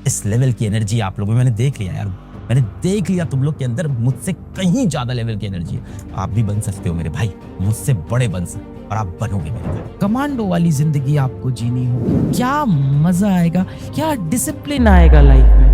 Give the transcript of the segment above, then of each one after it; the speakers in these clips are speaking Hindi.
इस लेवल की एनर्जी आप लोगों में मैंने देख लिया यार, मैंने देख लिया तुम लोग के अंदर मुझसे कहीं ज्यादा लेवल की एनर्जी है। आप भी बन सकते हो मेरे भाई, मुझसे बड़े बन सकते हो और आप बनोगे मेरे भाई। कमांडो वाली जिंदगी आपको जीनी होगी, क्या मजा आएगा, क्या डिसिप्लिन आएगा लाइफ में।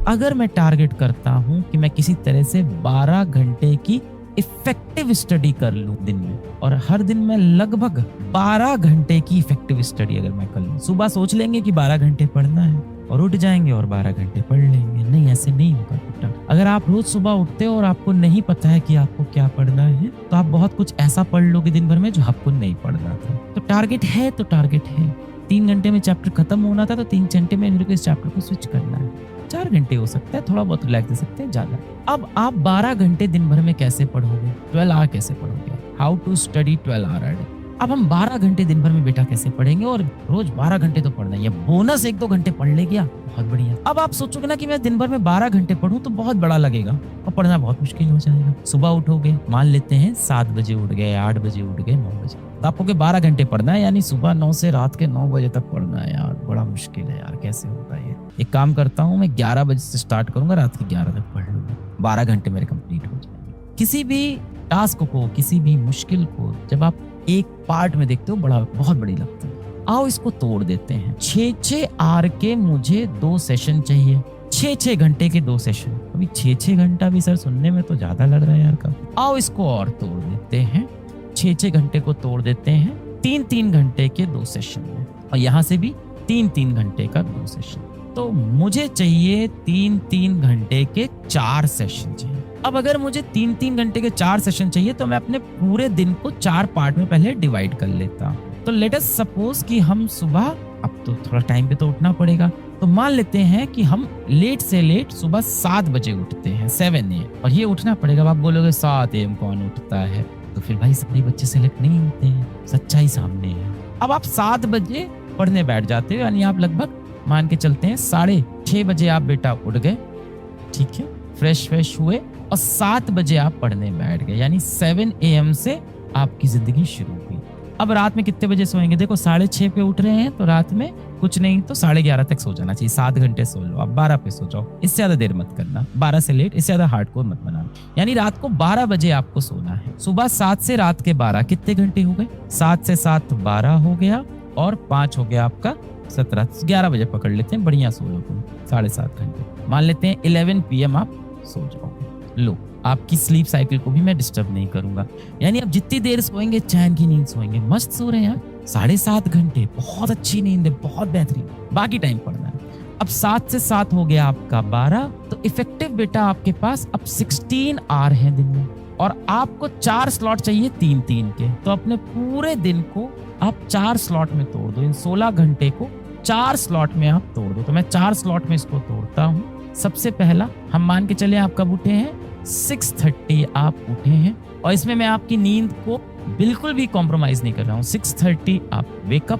अगर मैं टारगेट करता हूं कि मैं किसी तरह से 12 घंटे की इफेक्टिव स्टडी कर लूं दिन में, और हर दिन मैं लगभग 12 घंटे की इफेक्टिव स्टडी अगर मैं कर लूं, सुबह सोच लेंगे कि 12 घंटे पढ़ना है और उठ जाएंगे और 12 घंटे पढ़ लेंगे। नहीं, ऐसे नहीं होगा बेटा। अगर आप रोज सुबह उठते हो और आपको नहीं पता है कि आपको क्या पढ़ना है, तो आप बहुत कुछ ऐसा पढ़ लोगे दिन भर में जो आपको नहीं पढ़ना था। तो टारगेट है तो टारगेट है। 3 घंटे में चैप्टर खत्म होना था तो 3 घंटे में मेरे को इस चैप्टर को स्विच करना है। 4 घंटे हो सकता है, थोड़ा बहुत रिलैक्स दे सकते हैं, ज्यादा। अब आप 12 घंटे दिन भर में कैसे पढ़ोगे, 12 आवर कैसे पढ़ोगे, how to study 12 hour a day. अब हम 12 घंटे दिन भर में बेटा कैसे पढ़ेंगे, और रोज 12 घंटे तो पढ़ना है, बोनस 1-2 घंटे पढ़ ले गया, बहुत बढ़िया। अब आप सोचोगे ना कि मैं दिन भर में 12 घंटे पढ़ूं तो बहुत बड़ा लगेगा और पढ़ना बहुत मुश्किल हो जाएगा। सुबह उठोगे, मान लेते हैं 7 बजे उठ गए, 8 बजे उठ गए, 9 बजे, तो आपको के 12 घंटे पढ़ना है, यानी सुबह 9 से रात के 9 बजे तक पढ़ना है। यार बड़ा मुश्किल है यार, कैसे होगा ये। एक काम करता हूँ, मैं 11 बजे से स्टार्ट करूंगा, रात के 11 तक पढ़ लूंगा, 12 घंटे मेरे कंप्लीट हो जाएंगे। किसी भी टास्क को, किसी भी मुश्किल को जब आप एक पार्ट में देखते हो, बहुत बड़ी लगती है। आओ इसको तोड़ देते हैं। 6-6 आवर के मुझे 2 सेशन चाहिए, 6-6 घंटे के 2 सेशन। अभी 6-6 घंटा भी सर सुनने में तो ज्यादा लग रहा है यार का। आओ इसको और तोड़ देते हैं, 6-6 घंटे को तोड़ देते हैं 3-3 घंटे के 2 सेशन में, और यहाँ से भी 3-3 घंटे का 2 सेशन। तो मुझे चाहिए 3-3 घंटे के 4 सेशन चाहिए। अब अगर मुझे 3-3 घंटे के 4 सेशन चाहिए तो मैं अपने पूरे दिन को 4 पार्ट में पहले डिवाइड कर लेता हूँ। तो लेट अस सपोज कि हम सुबह, अब तो थोड़ा टाइम पे तो उठना पड़ेगा, तो मान लेते हैं कि हम लेट से लेट सुबह 7 बजे उठते हैं, 7 AM, और ये उठना पड़ेगा। अब आप बोलोगे 7 AM कौन उठता है, तो फिर भाई सभी बच्चे सेलेक्ट नहीं होते हैं, सच्चाई सामने है। अब आप 7 बजे पढ़ने बैठ जाते हो, यानी आप लगभग मान के चलते हैं 6:30 बजे आप बेटा उठ गए, ठीक है, फ्रेश हुए और 7 बजे आप पढ़ने बैठ गए, यानी 7 AM से आपकी जिंदगी शुरू हुई। अब रात में कितने बजे सोएंगे, देखो 6:30 पे उठ रहे हैं तो रात में कुछ नहीं तो 11:30 तक सो जाना चाहिए। 7 घंटे सो लो, आप 12 पे सो जाओ, इससे ज्यादा देर मत करना, 12 से लेट, इससे ज्यादा हार्डकोर मत बनाना। यानी रात को 12 बजे आपको सोना है। सुबह 7 से रात के 12 कितने घंटे हो गए, 7 से 7 12 हो गया, और 5 हो गया आपका 17, 11 बजे पकड़ लेते हैं, बढ़िया सो लो तुम 7.5 घंटे। मान लेते हैं 11 PM आप सो जाओगे। लो, आपकी स्लीप साइकिल को भी मैं डिस्टर्ब नहीं करूंगा, यानी आप जितनी देर सोएंगे चैन की नींद सोएंगे, मस्त सो रहे हैं यार, 7.5 घंटे, बहुत अच्छी नींद है, बहुत बेहतरीन। बाकी टाइम पढ़ना है। अब 7 से 7 हो गया आपका 12, तो इफेक्टिव बेटा आपके पास अब 16 आवर है दिन में, और आपको 4 स्लॉट चाहिए 3-3 के। तो अपने पूरे दिन को आप 4 स्लॉट में तोड़ दो, इन 16 घंटे को 4 स्लॉट में आप तोड़ दो। तो मैं 4 स्लॉट में इसको तोड़ता हूँ। सबसे पहला हम मान के चले आप कब उठे हैं, 6:30 आप उठे हैं, और इसमें मैं आपकी नींद को बिल्कुल भी कॉम्प्रोमाइज नहीं कर रहा हूँ। 6:30 आप वेकअप।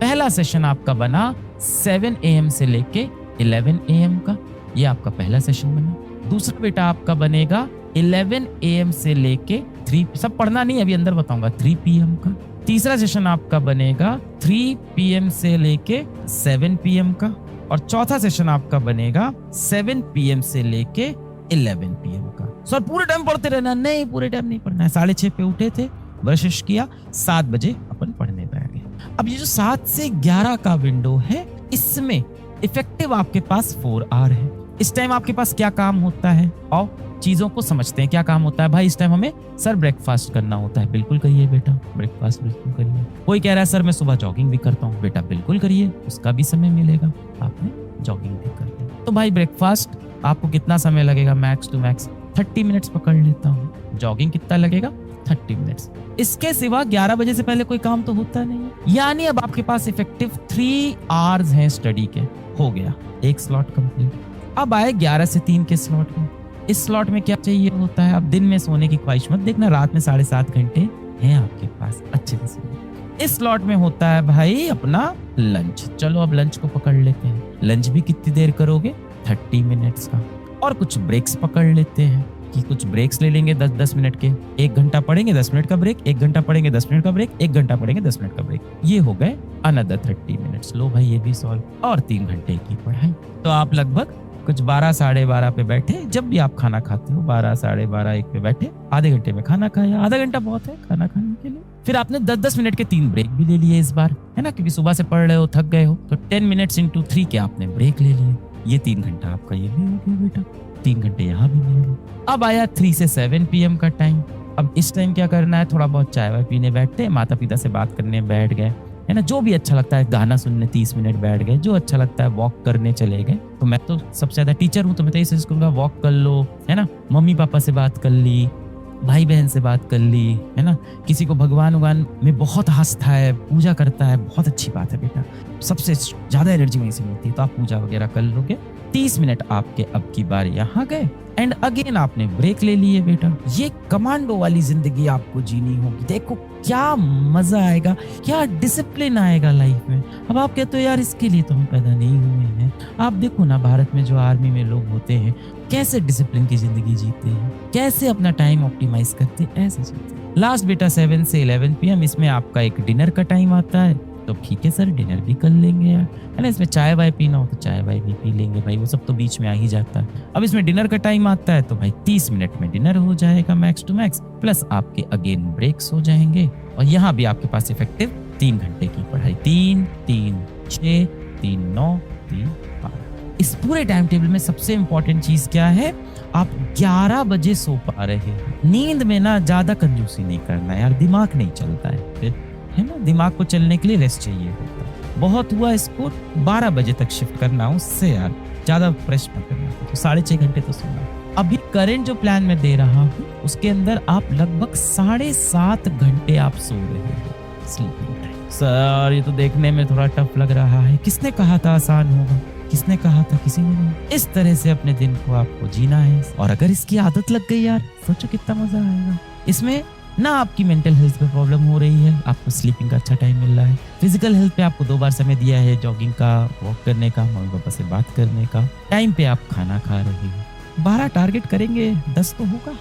पहला सेशन आपका बना 7 AM से लेके 11 AM का, ये आपका पहला सेशन बना। दूसरा बेटा आपका बनेगा 11 AM से लेके 3, सब पढ़ना नहीं अभी अंदर बताऊंगा, 3 PM का। तीसरा सेशन आपका बनेगा 3 PM से लेके 7 PM का, और चौथा सेशन आपका बनेगा 7 PM से लेके 11 PM का। सर पूरे टाइम पढ़ते रहना, नहीं पूरे टाइम नहीं पढ़ना है। 6:30 पे उठे थे, ब्रश किया, 7 बजे अपन पढ़ने बैठ गए। अब ये जो 7 से 11 का विंडो है, इसमें इफेक्टिव आपके पास 4 आवर है। इस टाइम आपके पास क्या काम होता है, और चीजों को समझते हैं क्या काम होता है। भाई इस टाइम हमें सर ब्रेकफास्ट करना होता है, बिल्कुल करिए बेटा, ब्रेकफास्ट बिल्कुल करिए। कोई कह रहा है सर मैं सुबह जॉगिंग भी करता हूँ, बेटा बिल्कुल करिए, उसका भी समय मिलेगा, आपने जॉगिंग भी कर ली। तो भाई ब्रेकफास्ट आपको कितना समय लगेगा, मैक्स टू मैक्स 30 मिनट्स पकड़ लेता हूँ। जॉगिंग कितना लगेगा, 30 मिनट्स। इसके सिवा 11 बजे से पहले कोई काम तो होता नहीं है, यानी अब आपके पास इफेक्टिव 3 आवर्स हैं स्टडी के। हो गया एक स्लॉट कंप्लीट। अब आए 11 से 3 के स्लॉट में। इस स्लॉट में क्या चाहिए होता है, अब दिन में सोने की ख्वाहिश मत देखना, रात में 7.5 घंटे हैं आपके पास, अच्छे से सोइए। इस स्लॉट में होता है भाई अपना लंच। चलो अब लंच को पकड़ लेते हैं। लंच भी कितनी देर करोगे, 30 मिनट्स का, और कुछ ब्रेक्स पकड़ लेते हैं। कि कुछ ब्रेक्स ले लेंगे 10-10 मिनट के, 1 घंटा पढ़ेंगे 10 मिनट का ब्रेक, 1 घंटा पढ़ेंगे 10 मिनट का ब्रेक, 1 घंटा पढ़ेंगे 10 मिनट का ब्रेक। ये हो गए अनदर 30 मिनट्स। लो भाई ये भी सॉल्व, और 3 घंटे की पढ़ाई। तो आप लगभग कुछ 12 साढ़े 12 पे बैठे, जब भी आप खाना खाते हो 12 साढ़े 12 1 पे बैठे, आधे घंटे में खाना खाया, आधा घंटा बहुत है खाना खाने के लिए। फिर आपने 10-10 मिनट के 3 ब्रेक भी ले लिए इस बार, है ना, क्योंकि सुबह से पढ़ रहे हो, थक गए हो, तो 10 मिनट्स इंटू 3 के आपने ब्रेक ले लिए। ये 3 घंटा आपका ये भी हो गया बेटा, 3 घंटे यहाँ भी ले लिए। अब आया 3 से 7 PM का टाइम। अब इस टाइम क्या करना है, थोड़ा बहुत चाय वाय पीने बैठते हैं, माता पिता से बात करने बैठ गए, है ना, जो भी अच्छा लगता है, गाना सुनने 30 मिनट बैठ गए, जो अच्छा लगता है वॉक करने चले गए। तो मैं तो सबसे ज्यादा टीचर हूँ, तो मैं तो ये सजेस्ट करूंगा वॉक कर लो, है ना, मम्मी पापा से बात कर ली, भाई बहन से बात कर ली, है ना, किसी को भगवान उगवान में बहुत आस्था है, पूजा करता है, बहुत अच्छी बात है बेटा, सबसे ज्यादा एनर्जी वहीं से मिलती है, तो आप पूजा वगैरह कर लोगे। 30 मिनट आपके अब की बार यहाँ गए, एंड अगेन आपने ब्रेक ले लिए बेटा। ये कमांडो वाली जिंदगी आपको जीनी होगी। देखो क्या मजा आएगा, क्या डिसिप्लिन आएगा लाइफ में। अब आप कहते हो यार इसके लिए तो हम पैदा नहीं हुए हैं। आप देखो ना भारत में जो आर्मी में लोग होते हैं, कैसे डिसिप्लिन की जिंदगी जीते हैं, कैसे अपना टाइम ऑप्टिमाइज करते हैं, ऐसे जीते हैं। लास्ट बेटा 7 से 11 PM, इसमें आपका एक डिनर का टाइम आता है, तो ठीक है सर डिनर भी कर लेंगे यार, है ना, इसमें चाय वाय पीना हो तो चाय वाय भी पी लेंगे भाई, वो सब तो बीच में आ ही जाता है। अब इसमें डिनर का टाइम आता है, तो भाई 30 मिनट में डिनर हो जाएगा मैक्स टू मैक्स, प्लस आपके अगेन ब्रेक्स हो जाएंगे, और यहाँ भी आपके पास इफेक्टिव 3 घंटे की पढ़ाई। 3, 3, 6, 3, 9, 3, 12। इस पूरे टाइम टेबल में सबसे इंपॉर्टेंट चीज क्या है, आप 11 बजे सो पा रहे हो। नींद में ना ज्यादा कंजूसी नहीं करना यार, दिमाग नहीं चलता है फिर, है ना, दिमाग को चलने के लिए रेस्ट चाहिए होता है। बहुत हुआ इसको 12 बजे तक शिफ्ट करना, उससे यार ज्यादा प्रेस मत करना, तो 6.5 घंटे तो सोना। अभी करंट जो प्लान मैं दे रहा हूँ उसके अंदर आप लगभग 7.5 घंटे आप सो रहे हो स्लीपिंग टाइम। सर ये तो देखने में थोड़ा टफ लग रहा है, किसने कहा था आसान होगा, किसने कहा था, किसी ने नहीं। इस तरह से अपने दिन को आपको जीना है, और अगर इसकी आदत लग गई यार, सोचो कितना मजा आएगा। इसमें ना आपकी मेंटल हेल्थ पे प्रॉब्लम हो रही है, आपको स्लीपिंग का अच्छा टाइम मिल रहा है, फिजिकल हेल्थ पे आपको 2 बार समय दिया है, जॉगिंग का, वॉक करने का, मम्मी पापा से बात करने का, टाइम पे आप खाना खा रहे हो। 12 टारगेट करेंगे, 10 तो होगा,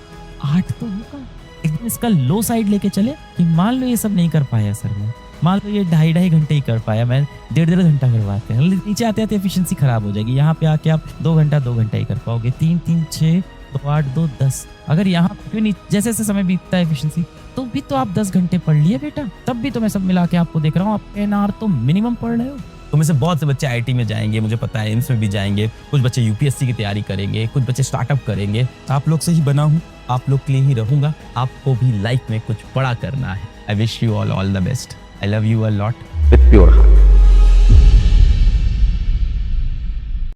8 तो होगा। एकदम इसका लो साइड लेके चले कि मान लो ये सब नहीं कर पाया सर मैं, मान लो ये 2.5 घंटे ही कर पाया, मैं 1.5 घंटा करवाते हैं, नीचे आते आते एफिशिएंसी खराब हो जाएगी। यहाँ पे आके आप 2 घंटा ही कर पाओगे। 3, 3, 6, 2, 8, 2, 10। अगर यहाँ जैसे जैसे समय बीतता है एफिशिएंसी, तो भी तो आप 10 घंटे पढ़ लिए बेटा, तब भी तो मैं सब मिला के आपको देख रहा हूँ, आप 10 आवर तो मिनिमम पढ़ रहे हो। तो में से बहुत से बच्चे IIT में जाएंगे, मुझे पता है एम्स में भी जाएंगे, कुछ बच्चे UPSC की तैयारी करेंगे, कुछ बच्चे स्टार्टअप करेंगे। आप लोग से ही बना हूँ, आप लोग के लिए ही रहूंगा। आपको भी लाइफ में कुछ बड़ा करना है। I wish you all the best. I love you a lot with pure heart.